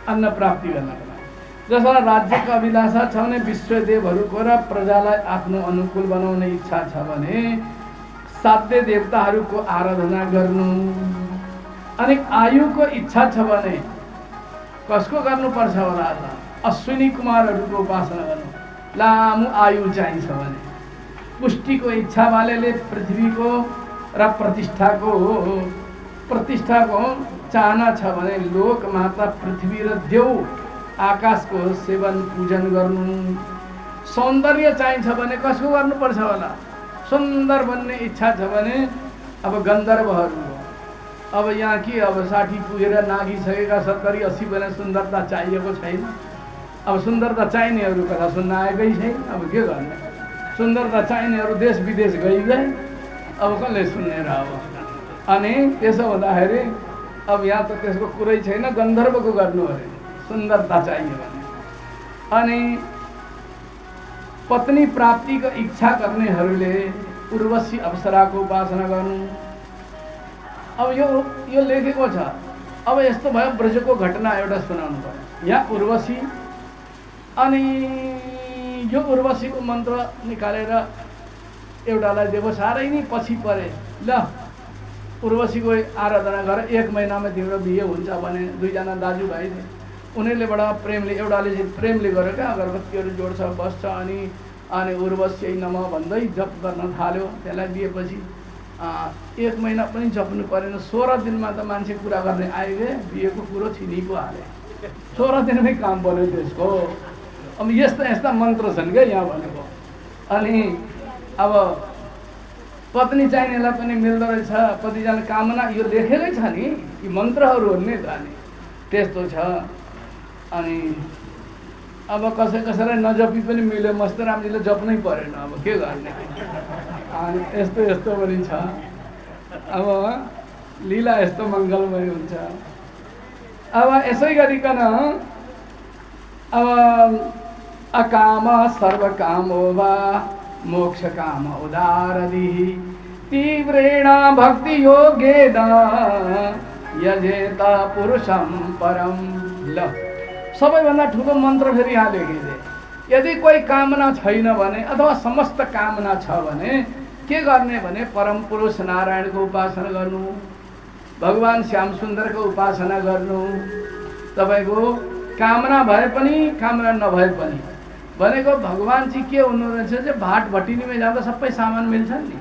अन्न प्राप्ति गर्नको लागि। जसलाई राज्यको अभिलाषा छ भने विश्वदेवहरूको र प्रजालाई आफ्नो अनुकूल बनाउने इच्छा छ भने साध्य देवताहरूको आराधना गर्नु। अनि आयुको इच्छा छ भने कसको गर्नुपर्छ होला त? अश्विनी कुमारहरूको उपासना गर्नु। लामो आयु चाहिन्छ भने। पुष्टिको इच्छा वालेले पृथ्वीको र प्रतिष्ठाको चाहना छ भने लोक माता पृथ्वी र देव आकाशको सेवन पूजन गर्नु। सौन्दर्य चाहिन्छ भने कसको गर्नुपर्छ होला? सुन्दर बन्ने इच्छा छ भने अब गन्धर्वहरू हो। अब यहाँ कि अब 60 पुगेर नागिसकेका 70-80 भने सुन्दरता चाहिएको छैन। अब सुन्दरता चाहिनेहरू कथा सुन्न आएकै छैन। अब के गर्ने? सुन्दरता चाहिनेहरू देश विदेश गए। अब कसले सुन्ने र अब? अनि त्यसो हुँदाखेरि अब यहाँ त त्यसको कुरै छैन, गन्धर्वको गर्नु अरे सुन्दरता चाहियो भने। अनि पत्नी प्राप्तिको इच्छा गर्नेहरूले उर्वशी अप्सराको उपासना गर्नु। अब यो लेखेको छ। अब यस्तो भयो, ब्रजको घटना एउटा सुनाउनु पर्यो। यहाँ उर्वशी, अनि यो उर्वशीको मन्त्र निकालेर एउटालाई दिएको, साह्रै नै पछि परे। ल उर्वशीको आराधना गर, 1 महिनामा तिम्रो बिहे हुन्छ भने। 2 जना दाजुभाइ थिए, उनीहरूले बडा प्रेमले, एउटाले चाहिँ प्रेमले गर्यो क्या, अगरबत्तीहरू जोड्छ बस्छ। अनि उर्वशी नमः भन्दै जप गर्न थाल्यो। त्यसलाई दिएपछि 1 महिना पनि जप्नु परेन। 16 दिनमा त मान्छे कुरा गर्ने आइगए, बिहेको कुरो छिनी पो हाले। 16 दिनमै काम बन्यो त्यसको। अब यस्ता मन्त्र छन् क्या यहाँ भनेको। अनि अब पत्नी चाहिनेलाई पनि मिल्दो रहेछ। कतिजना कामना यो लेखेकै छ नि, यी मन्त्रहरू हो नि त। अनि त्यस्तो छ। अनि अब कसैलाई नजपी पनि मिल्यो, मस्तरामजीले जप्नै परेन। अब के गर्ने? अनि यस्तो पनि छ। अब लीला यस्तो मङ्गलमय हुन्छ। अब यसै गरिकन अब अकाम सर्वकामो वा मोक्ष काम उदारदिः तीव्रेण भक्ति योगेन यजेत पुरुषं परम। ल सबैभन्दा ठुलो मन्त्र फेरि यहाँ लेखिदिए। यदि कोही कामना छैन भने अथवा समस्त कामना छ भने के गर्ने भने परम पुरुष नारायणको उपासना गर्नु, भगवान श्याम सुन्दरको उपासना गर्नु। तपाईको कामना भए पनि कामना नभए पनि भनेको भगवान चाहिँ के हुनु रहेछ चाहिँ भाट भटिनीमा जाँदा सबै सामान मिल्छन् नि।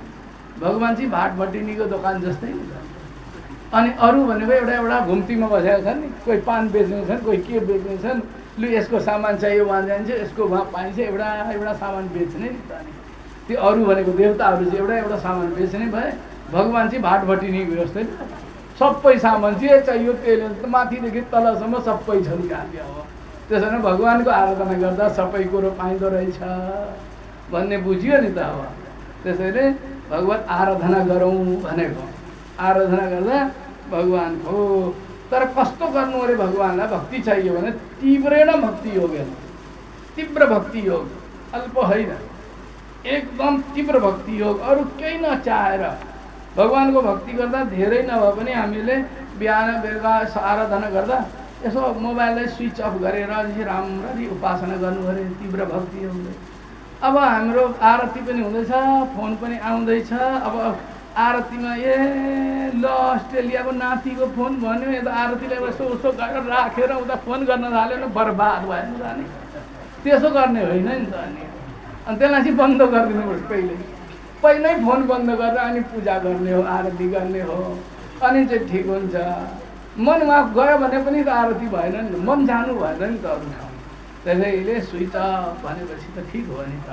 भगवान चाहिँ भाट भटिनीको दोकान जस्तै नि छ। अनि अरू भनेको एउटा घुम्तीमा बसेका छन् नि, कोही पान बेच्ने छन्, कोही के बेच्ने छन्। लु यसको सामान चाहियो वहाँ जान्छ, यसको वहाँ पाइन्छ, एउटा सामान बेच्ने नि त। अनि त्यो अरू भनेको देवताहरू चाहिँ एउटा सामान बेच्ने भए, भगवान चाहिँ भाट भटिनीको जस्तै नि। सबै सामान जे चाहियो त्यसले माथिदेखि तलसम्म सबै छन् क्या। अब त्यसो भने भगवानको आराधना गर्दा सबै कुरो पाइँदो रहेछ भन्ने बुझियो नि त। अब त्यसैले भगवत आराधना गरौँ भनेको। आराधना गर्दा भगवानको, तर कस्तो गर्नु अरे? भगवानलाई भक्ति चाहियो भने तीव्रेण भक्ति योग, तीव्र भक्ति योग, अल्प होइन, एकदम तीव्र भक्ति योग। अरू केही नचाहेर भगवानको भक्ति गर्दा धेरै नभए पनि हामीले बिहान बेलुका आराधना गर्दा यसो मोबाइललाई स्विच अफ गरेर राम्ररी उपासना गर्नु अरे, तीव्र भक्ति योग। अब हाम्रो आरती पनि हुँदैछ, फोन पनि आउँदैछ। अब आरतीमा ल अस्ट्रेलियाको नातिको फोन भन्यो, यता आरतीलाई यसो गरेर राखेर उता फोन गर्न थाल्यो भने बर्बाद भयो नि त। अनि त्यसो गर्ने होइन नि त। अनि त्यसलाई चाहिँ बन्द गरिदिनुपर्छ। पहिल्यै फोन बन्द गरेर अनि पूजा गर्ने हो, आरती गर्ने हो, अनि चाहिँ ठिक हुन्छ। मन वहाँ गयो भने पनि त आरती भएन नि, मन जानु भएन नि त अरू ठाउँ। त्यसैले सुइत भनेपछि त ठिक हो नि त।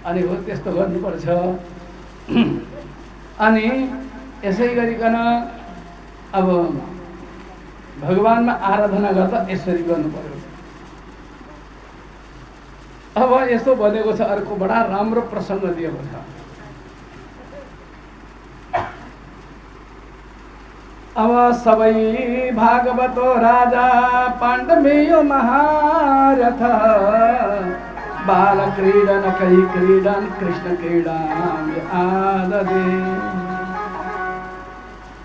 अनि हो त्यस्तो गर्नुपर्छ। अनि यसै गरिकन अब भगवानमा आराधना गर्दा यसरी गर्नु पर्यो। अब यस्तो भनेको छ, अर्को बडा राम्रो प्रसङ्ग दिएको छ। अब सबै भागवतो राजा पाण्डवेयो महारथ बाल क्रीडन कही क्रीडन कृष्ण क्रीडा आददे।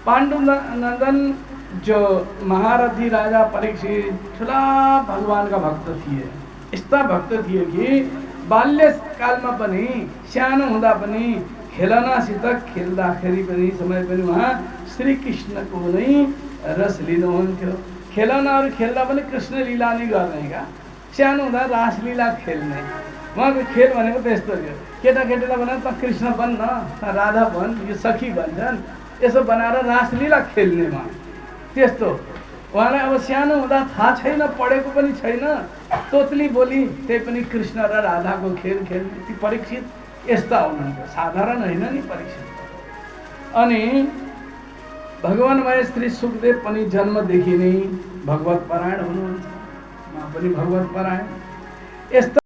पाण्डुनन्दन जो महारथी राजा परीक्षित ठुला भगवानका भक्त थिए। यस्ता भक्त थिए कि बाल्यकालमा पनि सानो हुँदा पनि खेलनासित खेल्दाखेरि पनि समय पनि उहाँ श्रीकृष्णको नै रस लिनुहुन्थ्यो। खेलनाहरू खेल्दा पनि कृष्ण लीला नै गर्ने क्या। सानो हुँदा रासलीला खेल्ने उहाँको खेल भनेको त्यस्तो थियो। केटाकेटीलाई भने त कृष्ण बन् न, त राधा बन्, यो सखी भन्छन्, यसो बनाएर रासलीला खेल्ने उहाँ त्यस्तो। उहाँलाई अब सानो हुँदा थाहा छैन, पढेको पनि छैन, तोतली बोली त्यही पनि कृष्ण र राधाको खेल खेल्ने। ती परीक्षित यस्ता हुनुहुन्थ्यो, साधारण होइन नि परीक्षित। अनि भगवान्मय श्री सुखदेव पनि जन्मदेखि नै भगवत परायण हुनुहुन्छ, उहाँ पनि भगवत परायण। यस्ता